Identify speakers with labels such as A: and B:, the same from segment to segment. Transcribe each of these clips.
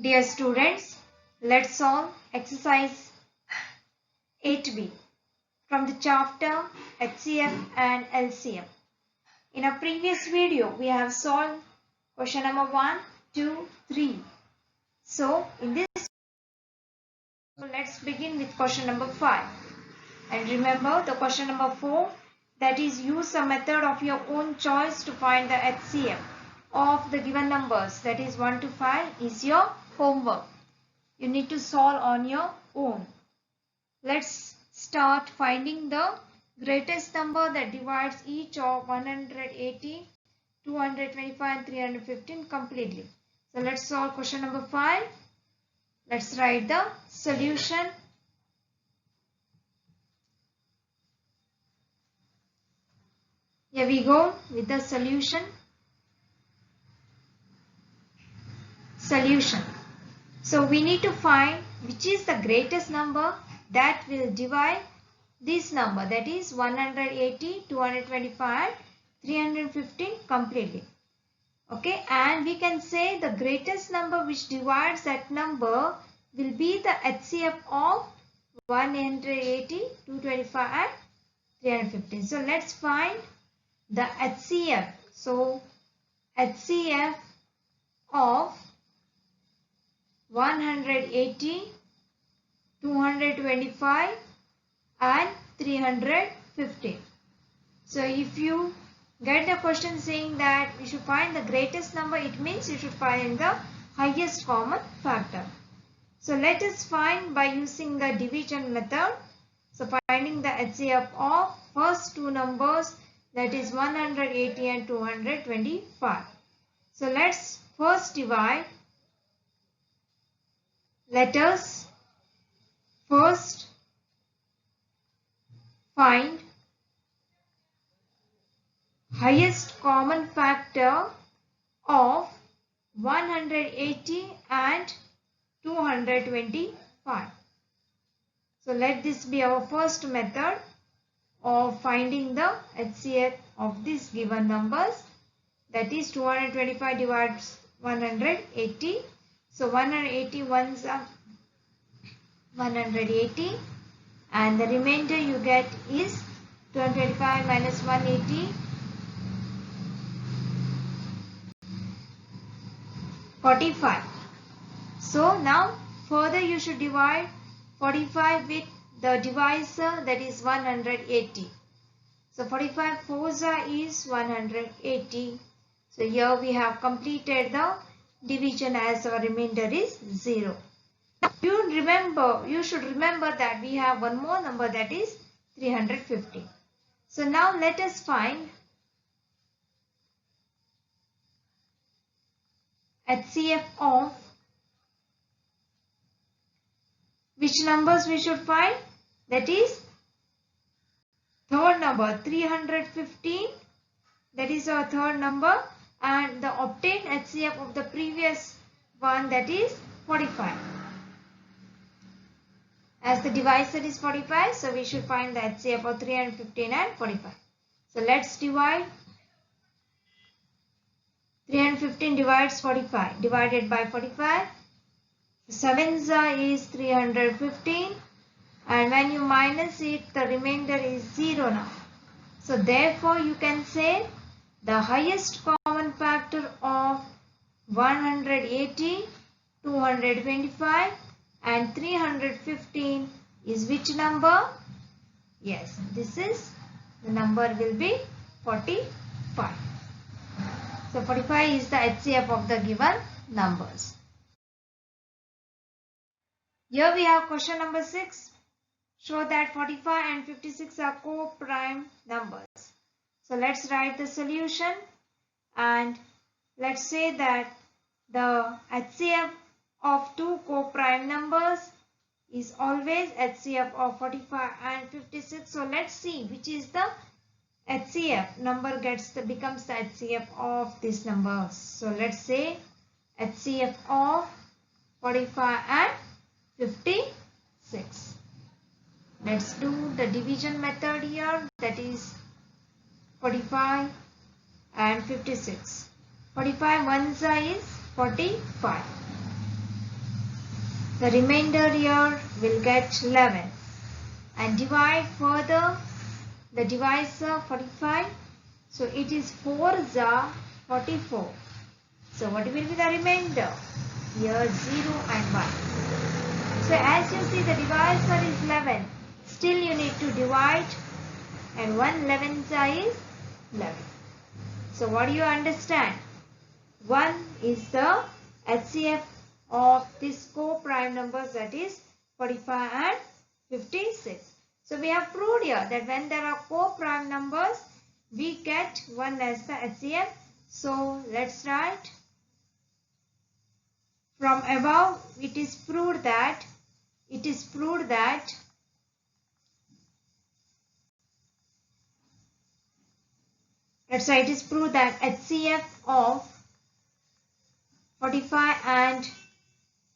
A: Dear students, let's solve exercise 8b from the chapter H.C.F and L.C.M. In our previous video, we have solved question number 1, 2, 3. So, in this, let's begin with question number 5. And remember the question number 4, that is use a method of your own choice to find the H.C.F of the given numbers, that is 1 to 5 is your homework. You need to solve on your own. Let's start finding the greatest number that divides each of 180, 225 and 315 completely. So let's solve question number 5. Let's write the solution. Here we go with the solution. So we need to find which is the greatest number that will divide this number, that is 180, 225, 315 completely. Okay, and we can say the greatest number which divides that number will be the HCF of 180, 225 and 315. So let's find the HCF. So HCF of 180, 225 and 315. So if you get the question saying that we should find the greatest number, it means you should find the highest common factor. So let us find by using the division method. So finding the HCF of first two numbers, that is 180 and 225. So let's first divide. Let us first find highest common factor of 180 and 225. So let this be our first method of finding the HCF of these given numbers, that is 225 divides 180. So 180 ones are 180 and the remainder you get is 225 minus 180, 45. So now further you should divide 45 with the divisor, that is 180. So 45 fours is 180. So here we have completed the division as our remainder is 0. You should remember that we have one more number, that is 350. So now let us find HCF of which numbers we should find, that is third number 315, that is our third number, and the obtained HCF of the previous one, that is 45. As the divisor is 45, so we should find the HCF of 315 and 45. So let's divide. 315 divides 45, divided by 45. 7 is 315, and when you minus it, the remainder is 0 now. So therefore you can say the highest common factor of 180, 225 and 315 is which number? Yes, this is the number will be 45. So 45 is the HCF of the given numbers. Here we have question number 6. Show that 45 and 56 are co-prime numbers. So let's write the solution and let's say that the HCF of two co-prime numbers is always HCF of 45 and 56. So let's see which is the HCF number becomes the HCF of these numbers. So let's say HCF of 45 and 56. Let's do the division method here, that is 45 and 56. 45 ones is 45. The remainder here will get 11. And divide further the divisor 45. So it is 4 is 44. So what will be the remainder? Here 0 and 1. So as you see, the divisor is 11. Still you need to divide, and 1 11 is 11. So what do you understand? 1 is the HCF of these co-prime numbers, that is 45 and 56. So we have proved here that when there are co-prime numbers, we get 1 as the HCF. So let's write. From above, it is proved that HCF of 45 and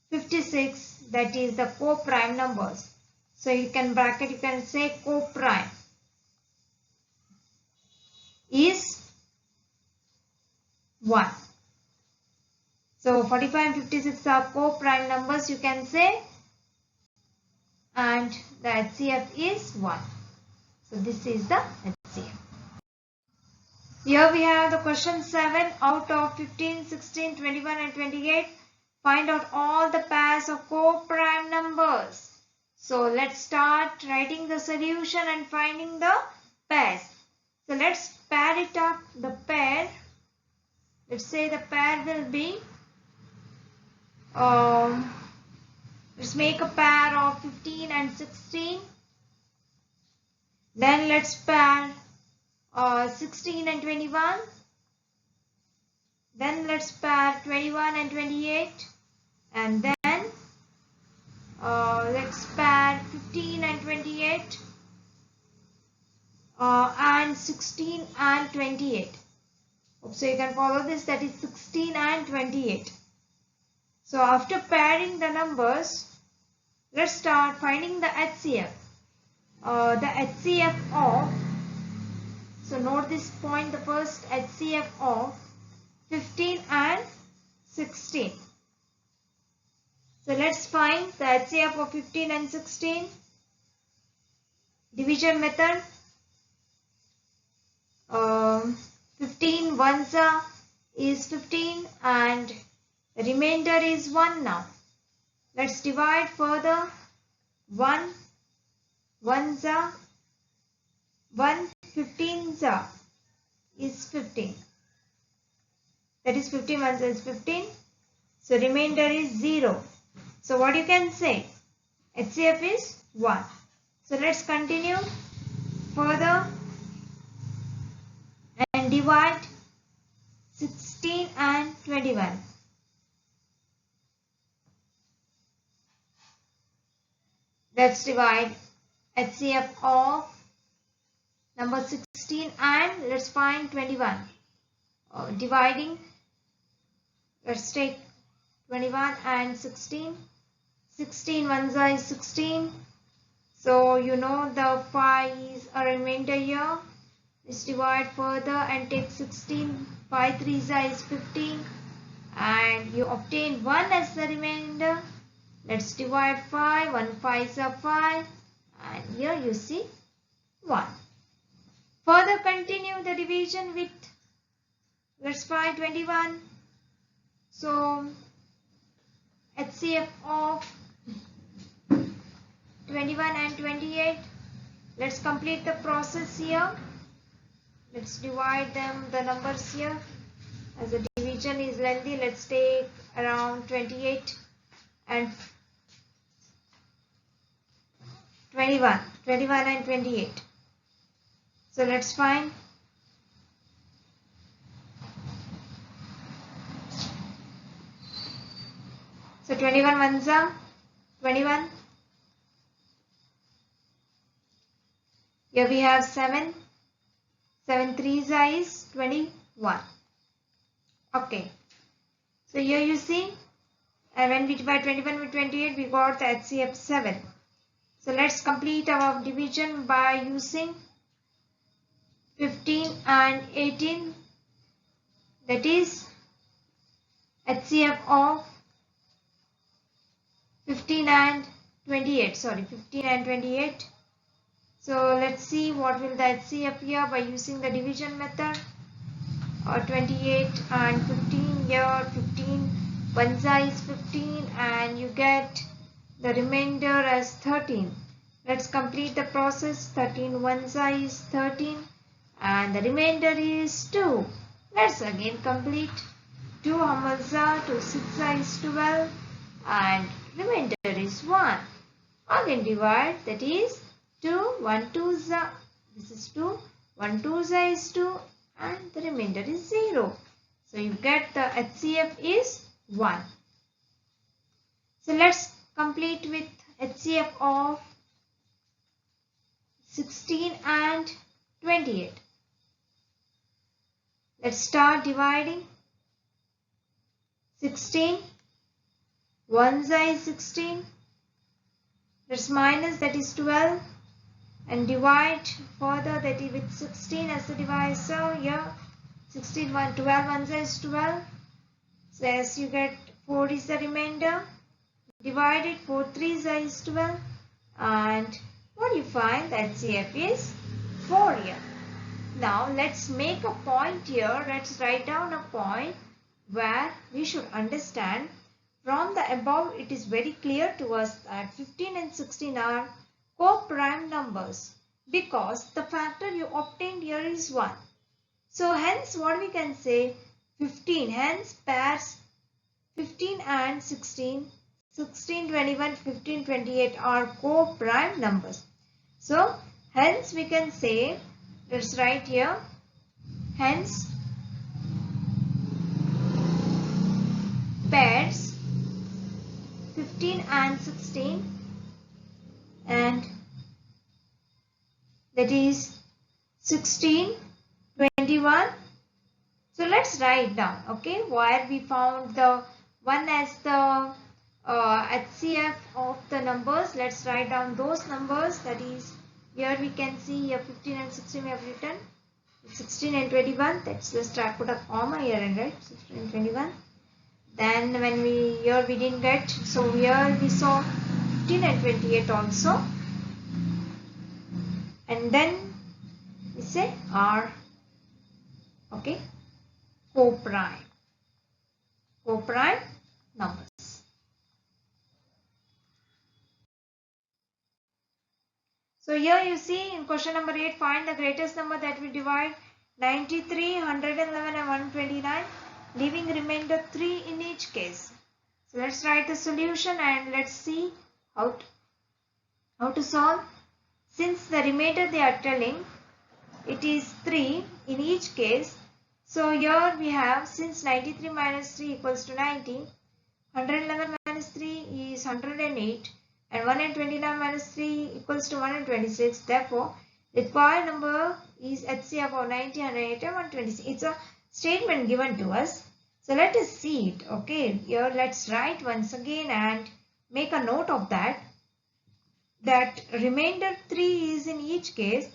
A: 56, that is the co-prime numbers. So you can bracket, you can say co-prime is 1. So 45 and 56 are co-prime numbers, you can say, and the HCF is 1. So this is the HCF. Here we have the question 7. Out of 15, 16, 21 and 28, find out all the pairs of co-prime numbers. So let's start writing the solution and finding the pairs. So let's pair it up. The pair, let's say the pair will be, let's make a pair of 15 and 16. Then let's pair 16 and 21. Then let's pair 21 and 28. And then let's pair 15 and 28. And 16 and 28. So you can follow this, that is 16 and 28. So after pairing the numbers, let's start finding the HCF. The HCF of, so note this point, the first HCF of 15 and 16. So let's find the HCF of 15 and 16. Division method. 15 ones is 15 and the remainder is 1 now. Let's divide further. 1 ones 1 15s is 15. That is 15 ones is 15. So remainder is 0. So what you can say? HCF is 1. So let's continue further and divide 16 and 21. Let's divide HCF of number 16 and let's find 21. Dividing, let's take 21 and 16. 16 ones is 16. So you know the 5 is a remainder here. Let's divide further and take 16. 5 3s is 15. And you obtain 1 as the remainder. Let's divide 5. 1 5s are 5. And here you see 1. Further continue the division with, let's find 21. So HCF of 21 and 28. Let's complete the process here. Let's divide them, the numbers here. As the division is lengthy, let's take around 28 and 21. 21 and 28. So let's find. So 21 ones are 21. Here we have 7. 7 3s is 21. Okay. So here you see, and when we divide 21 with 28, we got the HCF 7. So let's complete our division by using 15 and 18. That is HCF of 15 15 and 28. Sorry, 15 and 28. So let's see what will the HCF here by using the division method. 28 and 15 here, 15 one side is 15 and you get the remainder as 13. Let's complete the process. 13 one side is 13 and the remainder is 2. Let's again complete. 2 how much are? 2 6 is 12 and remainder is 1. Again divide, that is 2 1 2 za. This is 2 1 2 za is 2 and the remainder is 0. So you get the HCF is 1. So let's complete with HCF of 16 and 28. Let's start dividing. 16 1 is 16. Let's minus, that is 12, and divide further, that is with 16 as the divisor. Here 16 1 12 1 is 12. So as you get 4 is the remainder. Divided 4 3 is 12 and what you find, that HCF is 4 here. Now let's make a point here. Let's write down a point where we should understand. From the above, it is very clear to us that 15 and 16 are co-prime numbers because the factor you obtained here is 1. So hence what we can say, 15, hence pairs 15 and 16, 16, 21, 15, 28 are co-prime numbers. So hence we can say, let's write here, hence pairs 15 and 16 and that is 16, 21. So let's write down, okay, where we found the one as the HCF of the numbers. Let's write down those numbers. That is, here we can see here 15 and 16 we have written. 16 and 21, that's just put a comma here and write 16 and 21. Then when we here we didn't get, so here we saw 15 and 28 also. And then we say are, okay, co-prime numbers. So here you see in question number 8, find the greatest number that will divide 93, 111 and 129, leaving remainder 3 in each case. So let's write the solution and let's see how to solve. Since the remainder they are telling it is 3 in each case, so here we have, since 93 minus 3 equals to 90, 111 minus 3 is 108 and 129 minus 3 equals to 126. Therefore, required number is HCF of 90, 108 and 126. It's a statement given to us. So let us see it. Okay, here let's write once again and make a note of that. That remainder 3 is in each case.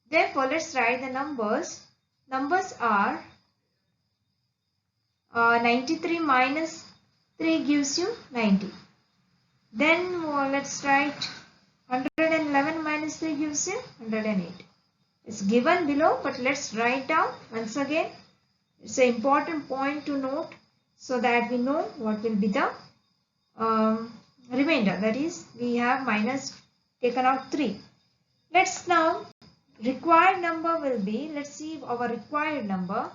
A: Therefore, let's write the numbers. Numbers are 93 minus 3 gives you 90. Then let's write 111 minus 3 gives you 108. It's given below, but let's write down once again. It's an important point to note so that we know what will be the remainder. That is, we have minus taken out 3. Let's now, required number will be, let's see our required number.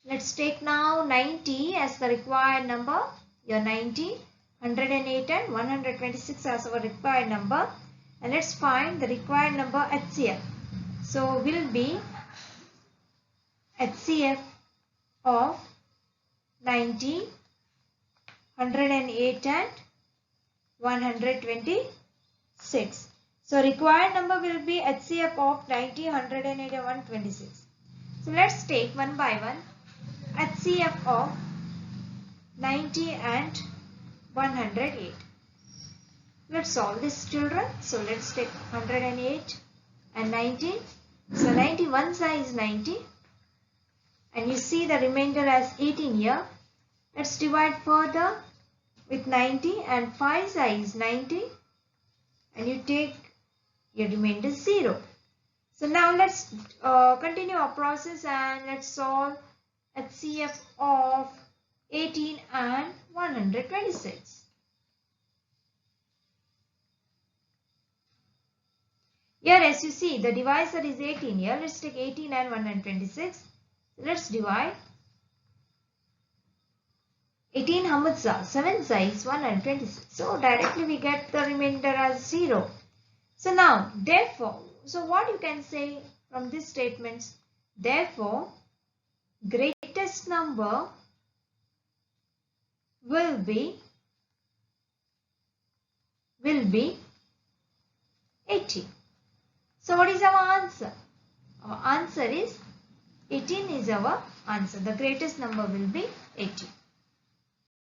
A: Let's take now 90 as the required number. Here 90, 108 and 126 as our required number. And let's find the required number HCF. So will be HCF of 90, 108 and 126. So required number will be HCF of 90, 108 and 126. So let's take one by one. HCF of 90 and 108. Let's solve this, children. So let's take 108 and 90. So 91 is 90. And you see the remainder as 18 here. Let's divide further. with 90 and 5 size 90 and you take your remainder 0. So now let's continue our process and let's solve HCF of 18 and 126. Here as you see the divisor is 18 here. Let's take 18 and 126. Let's divide. 18 how much are? 7 size 126. So directly we get the remainder as 0. So now therefore, so what you can say from these statements? Therefore, greatest number will be 80. So what is our answer? Our answer is 18 is our answer. The greatest number will be 80.